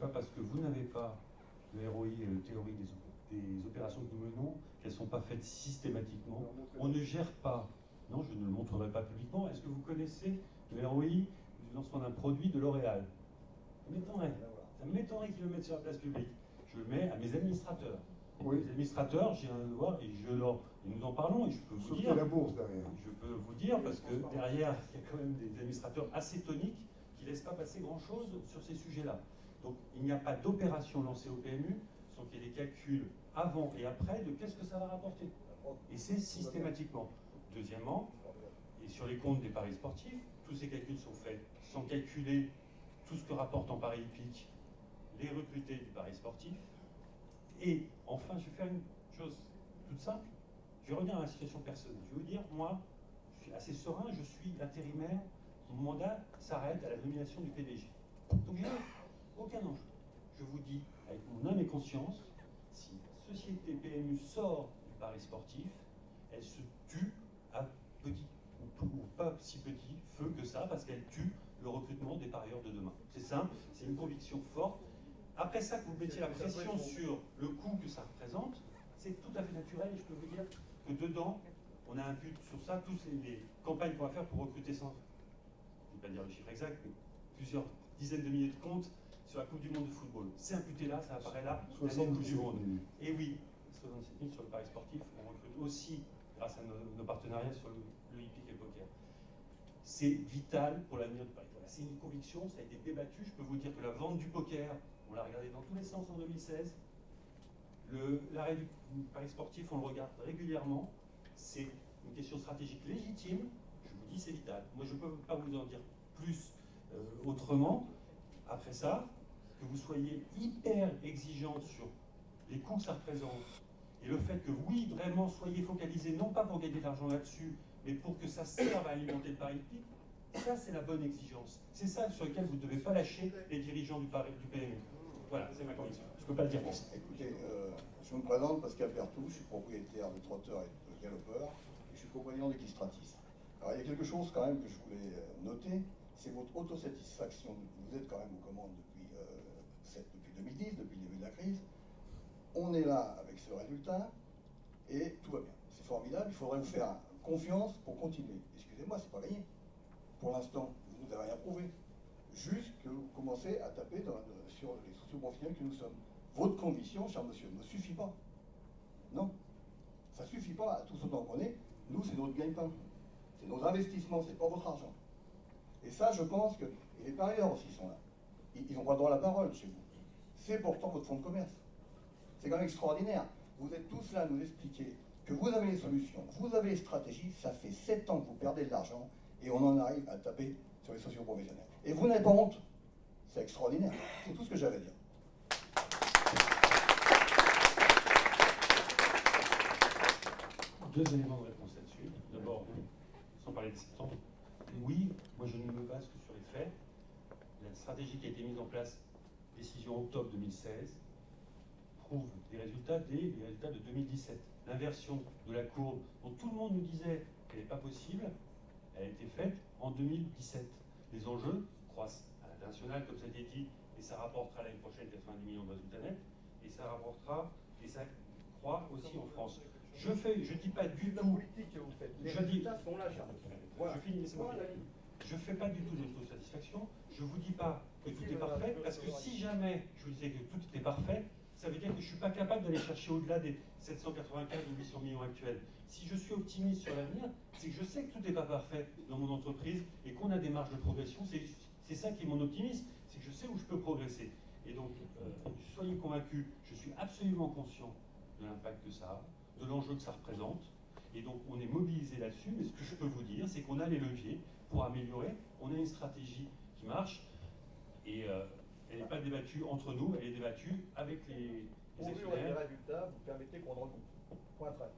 pas parce que vous n'avez pas le ROI et le théorie des opérations que nous menons qu'elles ne sont pas faites systématiquement. On ne gère pas, non, je ne le montrerai pas publiquement. Est-ce que vous connaissez le ROI du lancement d'un produit de L'Oréal? Ça m'étonnerait qu'ils le mettent sur la place publique. Je le mets à mes administrateurs. Oui. Les administrateurs, j'ai un devoir et nous en parlons et je peux vous dire. La bourse derrière. Je peux vous dire parce que derrière, il y a quand même des administrateurs assez toniques qui ne laissent pas passer grand-chose sur ces sujets-là. Donc il n'y a pas d'opération lancée au PMU sans qu'il y ait des calculs avant et après de qu'est-ce que ça va rapporter. Et c'est systématiquement. Deuxièmement, et sur les comptes des paris sportifs, tous ces calculs sont faits sans calculer tout ce que rapporte en paris hippique les recrutés du pari sportif. Et enfin, je vais faire une chose toute simple. Je vais revenir à la situation personnelle. Je vais vous dire, moi, je suis assez serein, je suis intérimaire. Mon mandat s'arrête à la nomination du PDG. Donc, je n'ai aucun enjeu. Je vous dis, avec mon âme et conscience, si la société PMU sort du pari sportif, elle se tue à petit ou pas si petit feu que ça, parce qu'elle tue le recrutement des parieurs de demain. C'est simple, c'est une conviction forte. Après ça, que vous mettiez la pression sur le coût que ça représente, c'est tout à fait naturel et je peux vous dire que dedans, on a un but sur ça, toutes les campagnes qu'on va faire pour recruter sans, je ne vais pas dire le chiffre exact, mais plusieurs dizaines de milliers de comptes sur la Coupe du Monde de football. C'est imputé là, ça apparaît là, 60 Coupe du Monde. Et oui, 67 000 sur le pari sportif, on recrute aussi grâce à nos partenariats sur le hippique et le poker. C'est vital pour l'avenir du pari. Voilà, c'est une conviction, ça a été débattu. Je peux vous dire que la vente du poker, on l'a regardé dans tous les sens en 2016. L'arrêt du pari sportif, on le regarde régulièrement. C'est une question stratégique légitime. Je vous dis, c'est vital. Moi, je ne peux pas vous en dire plus autrement. Après ça, que vous soyez hyper exigeant sur les coûts que ça représente et le fait que, oui, vraiment, soyez focalisés, non pas pour gagner de l'argent là-dessus, mais pour que ça serve à alimenter le pari hippique, ça, c'est la bonne exigence. C'est ça sur lequel vous ne devez pas lâcher les dirigeants du PMU. Voilà, c'est ma conviction. Je ne peux pas le dire pour ça. Écoutez, je me présente Pascal Bertou, je suis propriétaire de Trotteur et de Galopeur, et je suis co-président d'Equistratis. Alors il y a quelque chose quand même que je voulais noter, c'est votre autosatisfaction. Vous êtes quand même aux commandes depuis 2010, depuis le début de la crise. On est là avec ce résultat, et tout va bien. C'est formidable, il faudrait vous faire confiance pour continuer. Excusez-moi, c'est pas gagné. Pour l'instant, vous nous avez rien prouvé. Juste que vous commencez à taper sur les socio-professionnels que nous sommes. Votre conviction, cher monsieur, ne suffit pas. Non. Ça ne suffit pas à tous autant qu'on est. Nous, c'est notre gagne-pain. C'est nos investissements, c'est pas votre argent. Et ça, je pense que... Et les parieurs aussi sont là. Ils n'ont pas le droit à la parole chez vous. C'est pourtant votre fonds de commerce. C'est quand même extraordinaire. Vous êtes tous là à nous expliquer que vous avez les solutions, vous avez les stratégies. Ça fait 7 ans que vous perdez de l'argent et on en arrive à taper sur les socio-professionnels. Et vous n'avez pas honte. C'est extraordinaire. C'est tout ce que j'avais à dire. Deux éléments de réponse là-dessus. D'abord, sans parler de septembre, oui, moi je ne me base que sur les faits. La stratégie qui a été mise en place, décision octobre 2016, prouve des résultats les résultats de 2017. L'inversion de la courbe dont tout le monde nous disait qu'elle n'est pas possible, elle a été faite en 2017. Les enjeux croissent à l'international, comme ça a été dit, et ça rapportera l'année prochaine 90 millions de résultats nets, et ça rapportera, et ça croît aussi en France. Je dis pas du tout... politique que vous faites. Les résultats sont là, cher monsieur. Je finis, laissez-moi finir. Je ne fais pas du tout d'autosatisfaction. Je ne vous dis pas que tout est parfait, parce que si jamais je vous disais que tout était parfait, ça veut dire que je ne suis pas capable d'aller chercher au-delà des 795 ou 800 millions actuels. Si je suis optimiste sur l'avenir, c'est que je sais que tout n'est pas parfait dans mon entreprise et qu'on a des marges de progression. C'est ça qui est mon optimisme, c'est que je sais où je peux progresser. Et donc, soyez convaincus, je suis absolument conscient de l'impact que ça a, de l'enjeu que ça représente. Et donc, on est mobilisé là-dessus, mais ce que je peux vous dire, c'est qu'on a les leviers pour améliorer. On a une stratégie qui marche, et elle n'est pas débattue entre nous, elle est débattue avec les actionnaires. Au vu des résultats, vous permettez qu'on recoupe. Point très.